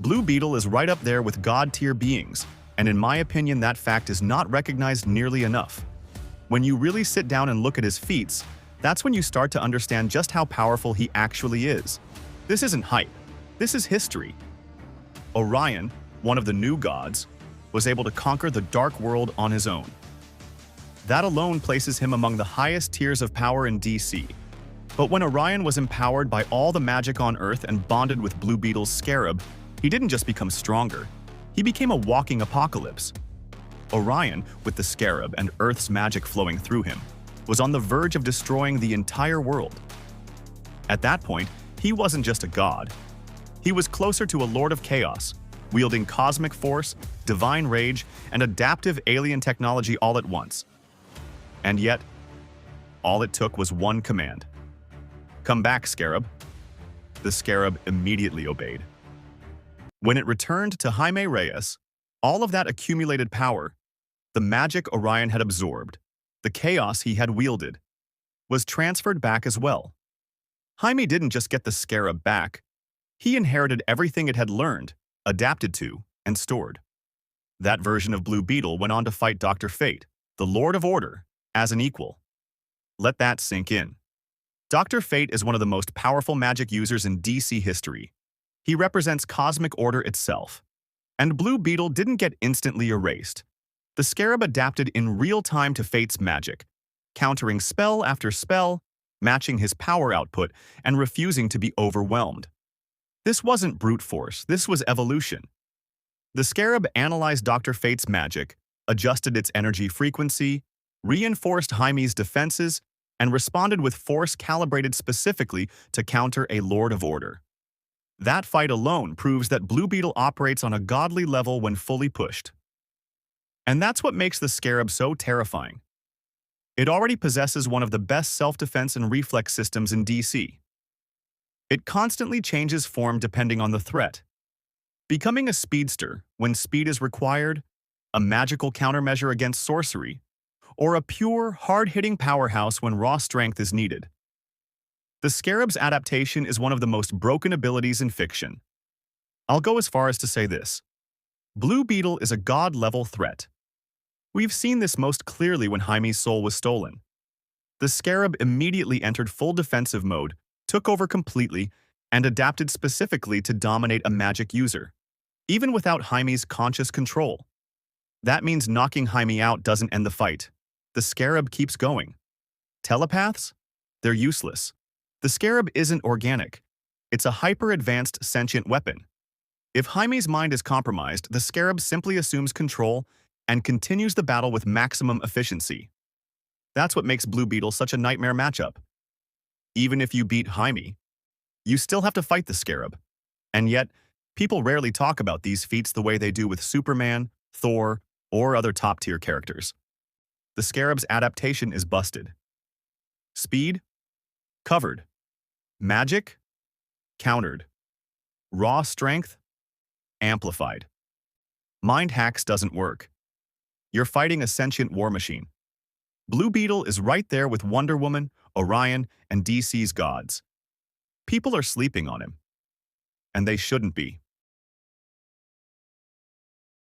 Blue Beetle is right up there with god-tier beings, and in my opinion that fact is not recognized nearly enough. When you really sit down and look at his feats, that's when you start to understand just how powerful he actually is. This isn't hype, this is history. Orion, one of the new gods, was able to conquer the dark world on his own. That alone places him among the highest tiers of power in DC. But when Orion was empowered by all the magic on Earth and bonded with Blue Beetle's scarab, he didn't just become stronger, he became a walking apocalypse. Orion, with the scarab and Earth's magic flowing through him, was on the verge of destroying the entire world. At that point, he wasn't just a god. He was closer to a lord of chaos, wielding cosmic force, divine rage, and adaptive alien technology all at once. And yet, all it took was one command. "Come back, scarab." The scarab immediately obeyed. When it returned to Jaime Reyes, all of that accumulated power, the magic Orion had absorbed, the chaos he had wielded, was transferred back as well. Jaime didn't just get the scarab back, he inherited everything it had learned, adapted to, and stored. That version of Blue Beetle went on to fight Dr. Fate, the Lord of Order, as an equal. Let that sink in. Dr. Fate is one of the most powerful magic users in DC history. He represents cosmic order itself. And Blue Beetle didn't get instantly erased. The scarab adapted in real time to Fate's magic, countering spell after spell, matching his power output, and refusing to be overwhelmed. This wasn't brute force, this was evolution. The scarab analyzed Dr. Fate's magic, adjusted its energy frequency, reinforced Jaime's defenses, and responded with force calibrated specifically to counter a Lord of Order. That fight alone proves that Blue Beetle operates on a godly level when fully pushed. And that's what makes the scarab so terrifying. It already possesses one of the best self-defense and reflex systems in DC. It constantly changes form depending on the threat, becoming a speedster when speed is required, a magical countermeasure against sorcery, or a pure, hard-hitting powerhouse when raw strength is needed. The scarab's adaptation is one of the most broken abilities in fiction. I'll go as far as to say this. Blue Beetle is a god-level threat. We've seen this most clearly when Jaime's soul was stolen. The scarab immediately entered full defensive mode, took over completely, and adapted specifically to dominate a magic user, even without Jaime's conscious control. That means knocking Jaime out doesn't end the fight. The scarab keeps going. Telepaths? They're useless. The scarab isn't organic. It's a hyper-advanced sentient weapon. If Jaime's mind is compromised, the scarab simply assumes control and continues the battle with maximum efficiency. That's what makes Blue Beetle such a nightmare matchup. Even if you beat Jaime, you still have to fight the scarab. And yet, people rarely talk about these feats the way they do with Superman, Thor, or other top-tier characters. The scarab's adaptation is busted. Speed? Covered. Magic? Countered. Raw strength? Amplified. Mind hacks doesn't work. You're fighting a sentient war machine. Blue Beetle is right there with Wonder Woman, Orion, and DC's gods. People are sleeping on him. And they shouldn't be.